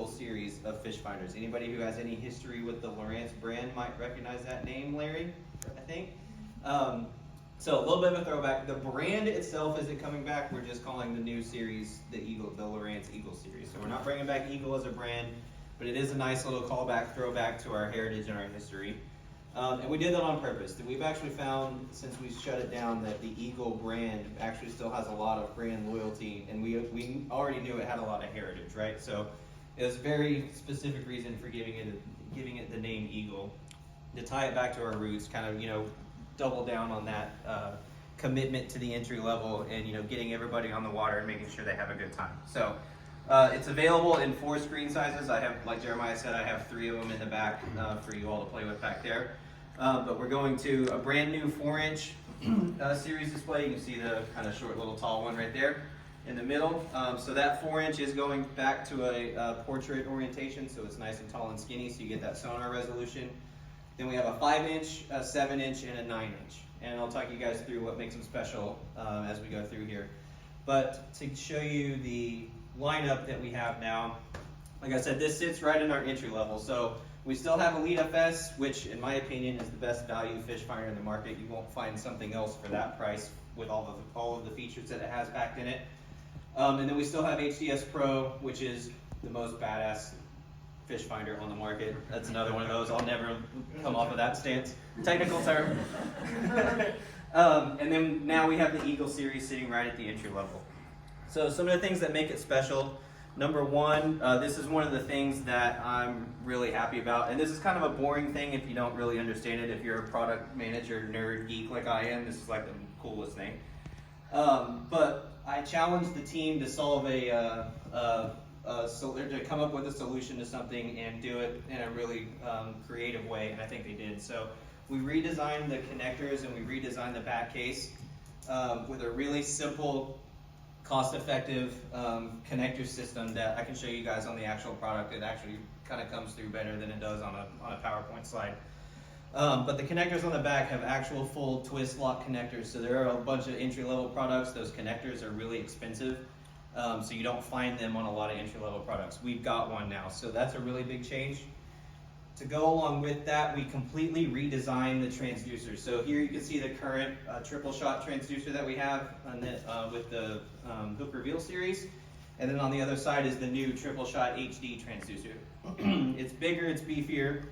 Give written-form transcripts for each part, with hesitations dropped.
Eagle series of fish finders. Anybody who has any history with the Lowrance brand might recognize that name, Larry, I think. So a little bit of a throwback. The brand itself isn't coming back. We're just calling the new series the Lowrance Eagle series. So we're not bringing back Eagle as a brand, but it is a nice little callback, throwback to our heritage and our history. And we did that on purpose. We've actually found, since we shut it down, that the Eagle brand actually still has a lot of brand loyalty, and we already knew it had a lot of heritage, right? So it was a very specific reason for giving it the name Eagle, to tie it back to our roots, kind of, double down on that commitment to the entry level, and getting everybody on the water and making sure they have a good time. So it's available in 4 screen sizes. I have, like Jeremiah said, I have 3 of them in the back for you all to play with back there. But we're going to a brand new 4-inch series display. You can see the kind of short little tall one right there in the middle. So that 4-inch is going back to a portrait orientation, so it's nice and tall and skinny, so you get that sonar resolution. Then we have a 5-inch, a 7-inch, and a 9-inch. And I'll talk you guys through what makes them special as we go through here. But to show you the lineup that we have now, like I said, this sits right in our entry level. So we still have Elite FS, which in my opinion is the best value fish finder in the market. You won't find something else for that price with all of the features that it has packed in it. And then we still have HDS Pro, which is the most badass fish finder on the market. That's another one of those. I'll never come off of that stance. Technical term. And then now we have the Eagle series sitting right at the entry level. So some of the things that make it special. Number one, this is one of the things that I'm really happy about. And this is kind of a boring thing if you don't really understand it. If you're a product manager, nerd, geek like I am, this is like the coolest thing. But I challenged the team to solve to come up with a solution to something and do it in a really creative way, and I think they did. So we redesigned the connectors and we redesigned the back case with a really simple, cost-effective connector system that I can show you guys on the actual product. It actually kind of comes through better than it does on a PowerPoint slide. But the connectors on the back have actual full twist lock connectors. So there are a bunch of entry-level products. Those connectors are really expensive. So you don't find them on a lot of entry-level products. We've got one now, so that's a really big change. To go along with that, we completely redesigned the transducer. So here you can see the current triple shot transducer that we have with the Hook Reveal series. And then on the other side is the new triple shot HD transducer. It's bigger, it's beefier.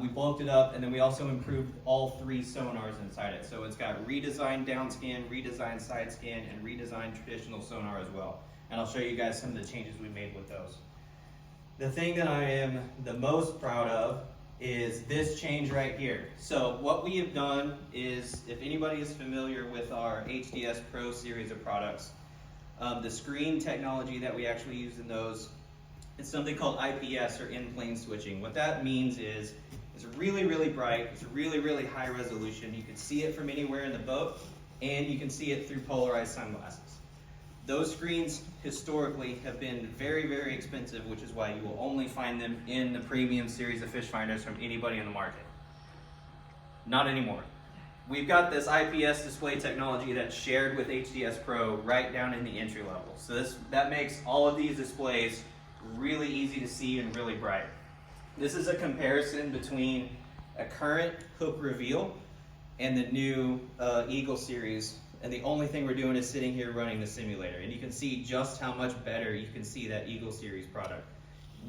We bulked it up, and then we also improved all 3 sonars inside it. So it's got redesigned down scan, redesigned side scan, and redesigned traditional sonar as well. And I'll show you guys some of the changes we made with those. The thing that I am the most proud of is this change right here. So what we have done is, if anybody is familiar with our HDS Pro series of products, the screen technology that we actually use in those, it's something called IPS, or in-plane switching. What that means is it's really, really bright, it's really, really high resolution. You can see it from anywhere in the boat, and you can see it through polarized sunglasses. Those screens historically have been very, very expensive, which is why you will only find them in the premium series of fish finders from anybody in the market. Not anymore. We've got this IPS display technology that's shared with HDS Pro right down in the entry level. So that makes all of these displays really easy to see and really bright. This is a comparison between a current Hook Reveal and the new Eagle series, and the only thing we're doing is sitting here running the simulator, and you can see just how much better you can see that Eagle series product.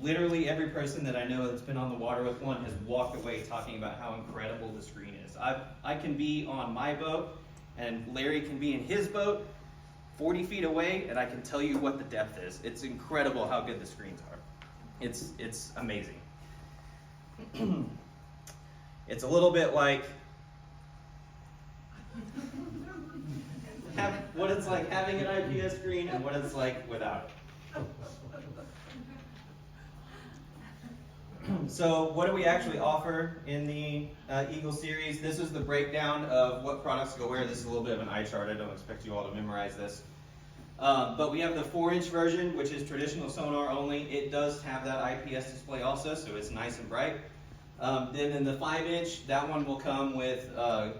Literally every person that I know that's been on the water with one has walked away talking about how incredible the screen is. I can be on my boat, and Larry can be in his boat 40 feet away, and I can tell you what the depth is. It's incredible how good the screens are. It's amazing. It's a little bit like what it's like having an IPS screen and what it's like without it. So what do we actually offer in the Eagle series? This is the breakdown of what products go where. This is a little bit of an eye chart. I don't expect you all to memorize this. But we have the 4-inch version, which is traditional sonar only. It does have that IPS display also, so it's nice and bright. Then in the 5-inch, that one will come with a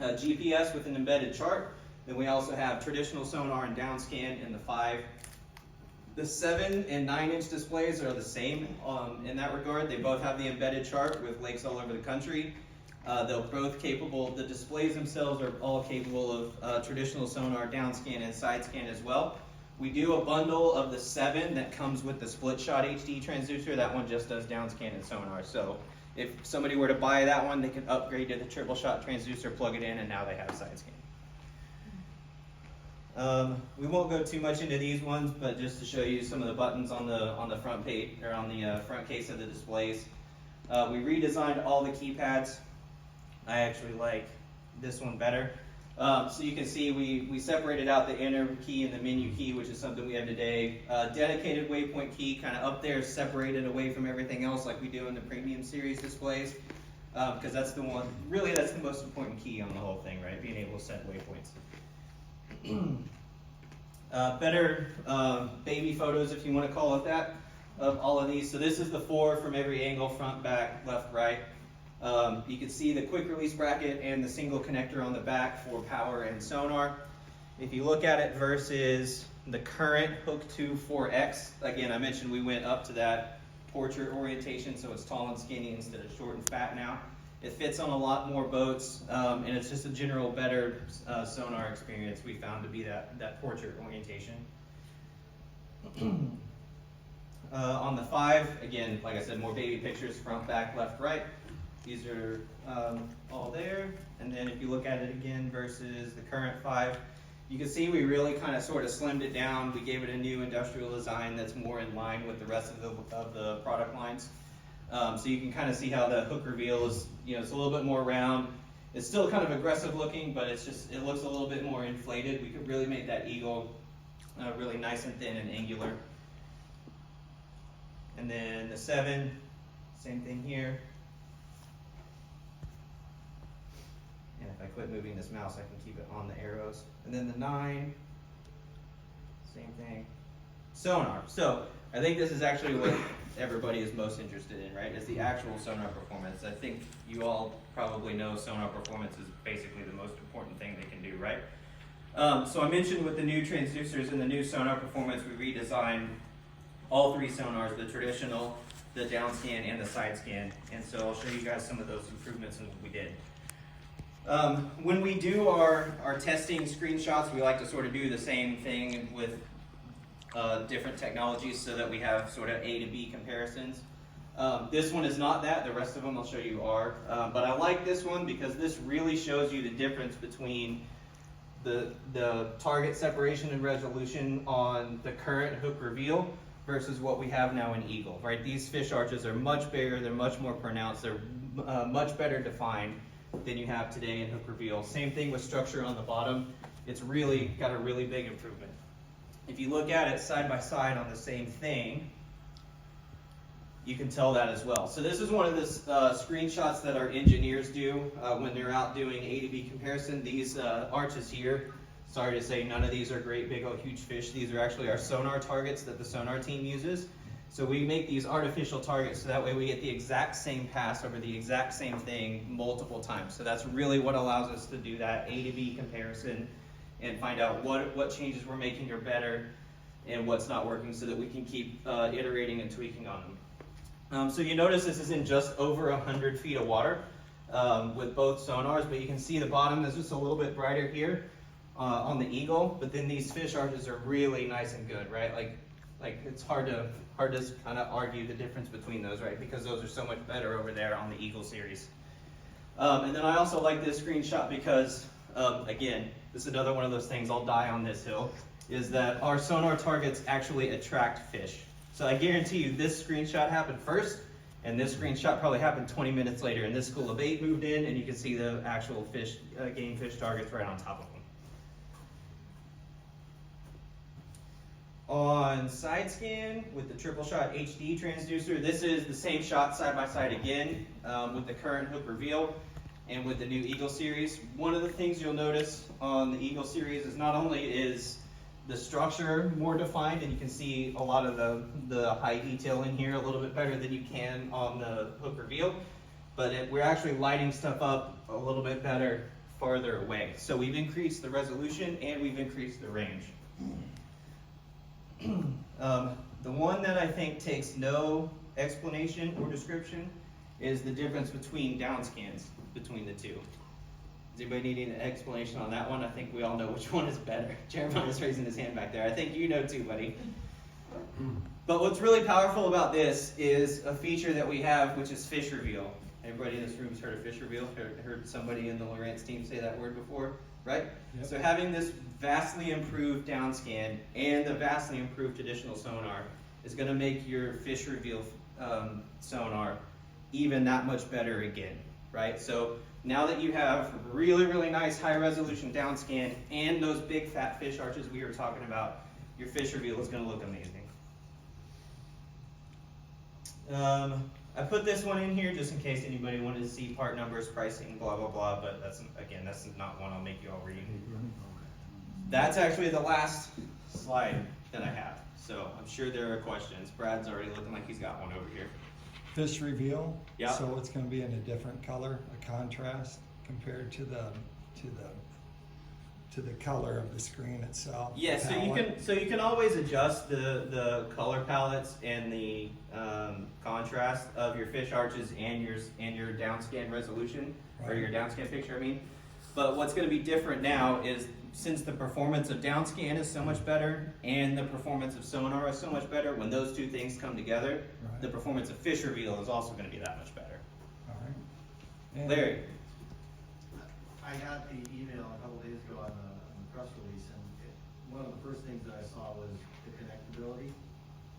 GPS with an embedded chart. Then we also have traditional sonar and down scan in the The 7 and 9 inch displays are the same in that regard. They both have the embedded chart with lakes all over the country. They're both capable, the displays themselves are all capable of traditional sonar down scan and side scan as well. We do a bundle of the 7 that comes with the split shot HD transducer. That one just does down scan and sonar. So if somebody were to buy that one, they can upgrade to the triple shot transducer, plug it in, and now they have side scan. We won't go too much into these ones, but just to show you some of the buttons on the front page or on the front case of the displays. We redesigned all the keypads. I actually like this one better. So you can see we separated out the enter key and the menu key, which is something we have today. Dedicated waypoint key, kind of up there, separated away from everything else like we do in the premium series displays, because that's the one, really that's the most important key on the whole thing, right? Being able to set waypoints. Better baby photos, if you want to call it that, of all of these. So this is the 4 from every angle, front, back, left, right. You can see the quick release bracket and the single connector on the back for power and sonar. If you look at it versus the current Hook 2 4X, again, I mentioned we went up to that portrait orientation, so it's tall and skinny instead of short and fat now. It fits on a lot more boats, and it's just a general better sonar experience we found to be that portrait orientation. On the 5, again, like I said, more baby pictures, front, back, left, right. These are all there. And then if you look at it again versus the current 5, you can see we really kind of sort of slimmed it down. We gave it a new industrial design that's more in line with the rest of the product lines. So you can kind of see how the hook reveal is, it's a little bit more round. It's still kind of aggressive looking, but it looks a little bit more inflated. We could really make that eagle really nice and thin and angular. And then the 7, same thing here. And if I quit moving this mouse, I can keep it on the arrows. And then the 9, same thing. Sonar. So I think this is actually what everybody is most interested in, right? Is the actual sonar performance. I think you all probably know sonar performance is basically the most important thing they can do, right? So I mentioned with the new transducers and the new sonar performance, we redesigned all 3 sonars, the traditional, the down scan, and the side scan. And so I'll show you guys some of those improvements and what we did. When we do our testing screenshots, we like to sort of do the same thing with different technologies so that we have sort of A to B comparisons. This one is not that, the rest of them I'll show you are. But I like this one because this really shows you the difference between the target separation and resolution on the current hook reveal versus what we have now in Eagle, right? These fish arches are much bigger, they're much more pronounced, they're much better defined than you have today in hook reveal. Same thing with structure on the bottom. It's really got a really big improvement. If you look at it side by side on the same thing, you can tell that as well. So this is one of the screenshots that our engineers do when they're out doing A to B comparison. These arches here, sorry to say, none of these are great big old huge fish. These are actually our sonar targets that the sonar team uses. So we make these artificial targets so that way we get the exact same pass over the exact same thing multiple times. So that's really what allows us to do that A to B comparison and find out what changes we're making are better and what's not working so that we can keep iterating and tweaking on them. So you notice this is in just over 100 feet of water with both sonars, but you can see the bottom is just a little bit brighter here on the Eagle, but then these fish arches are really nice and good, right? Like it's hard to kind of argue the difference between those, right? Because those are so much better over there on the Eagle series. And then I also like this screenshot because, again, this is another one of those things, I'll die on this hill, is that our sonar targets actually attract fish. So I guarantee you this screenshot happened first, and this screenshot probably happened 20 minutes later, and this school of bait moved in, and you can see the actual fish, game fish targets right on top of them. On side scan with the triple shot HD transducer, this is the same shot side by side again with the current hook reveal and with the new Eagle series. One of the things you'll notice on the Eagle series is not only is the structure more defined, and you can see a lot of the high detail in here a little bit better than you can on the hook reveal, but we're actually lighting stuff up a little bit better farther away. So we've increased the resolution and we've increased the range. The one that I think takes no explanation or description is the difference between downscans between the two. Does anybody need an explanation on that one? I think we all know which one is better. Jeremiah's raising his hand back there. I think you know too, buddy. But what's really powerful about this is a feature that we have, which is fish reveal. Everybody in this room has heard of fish reveal? Heard somebody in the Lowrance team say that word before, right? Yep. So having this vastly improved downscan and the vastly improved traditional sonar is going to make your fish reveal sonar even that much better again, right? So now that you have really, really nice high resolution downscan and those big fat fish arches we were talking about, your fish reveal is going to look amazing. I put this one in here just in case anybody wanted to see part numbers, pricing, blah, blah, blah, but that's not one I'll make you all read. That's actually the last slide that I have, so I'm sure there are questions. Brad's already looking like he's got one over here. Fish reveal, yeah. So it's going to be in a different color, a contrast compared to the color of the screen itself. Yeah, so you can always adjust the color palettes and the contrast of your fish arches and your downscan resolution, right, or your downscan picture, I mean. But what's going to be different now is, since the performance of downscan is so much better and the performance of sonar is so much better, when those two things come together, right, the performance of fish reveal is also going to be that much better. All right. And Larry. I got the email a couple days ago on the press release, and one of the first things that I saw was the connectability.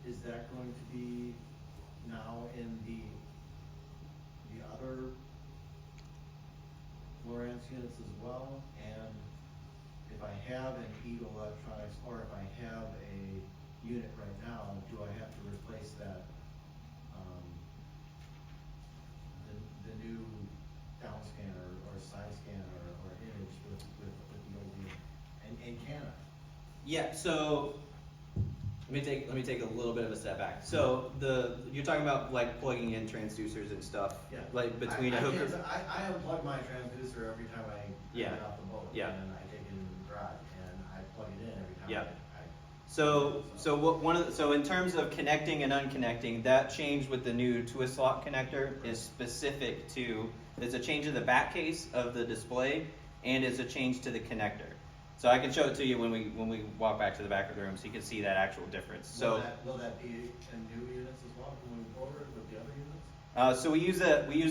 Is that going to be now in the other Lowrance units as well? And if I have an Eagle Electronics, or if I have a unit right now, do I have to replace that, the new downscan or side scan or image with the old unit? And can I? Yeah, so let me take a little bit of a step back. So you're talking about like plugging in transducers and stuff. Yeah. Like between a hooker. I unplug my transducer every time I get off the boat. Yeah. And I take it in the garage and I plug it in every time. Yeah. So in terms of connecting and unconnecting, that change with the new twist lock connector is specific to, there's a change in the back case of the display, and it's a change to the connector. So I can show it to you when we walk back to the back of the room, so you can see that actual difference. Will that be in new units as well moving forward with the other units? So we use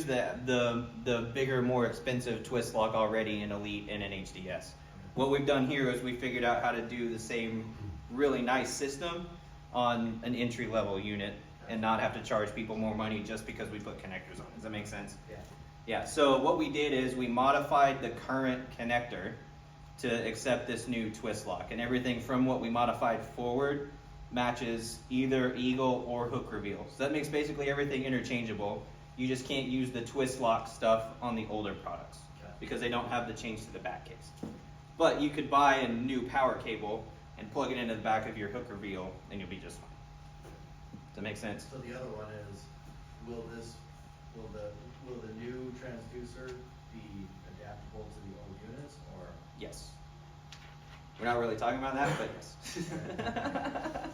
the bigger, more expensive twist lock already in Elite and in HDS. What we've done here is we figured out how to do the same really nice system on an entry-level unit and not have to charge people more money just because we put connectors on. Does that make sense? Yeah. Yeah, so what we did is we modified the current connector to accept this new twist lock, and everything from what we modified forward matches either Eagle or hook reveal. So that makes basically everything interchangeable. You just can't use the twist lock stuff on the older products because they don't have the change to the back case. But you could buy a new power cable and plug it into the back of your hook reveal, and you'll be just fine. Does that make sense? So the other one is, will the new transducer be adaptable to the old units, or? Yes. We're not really talking about that, but yes.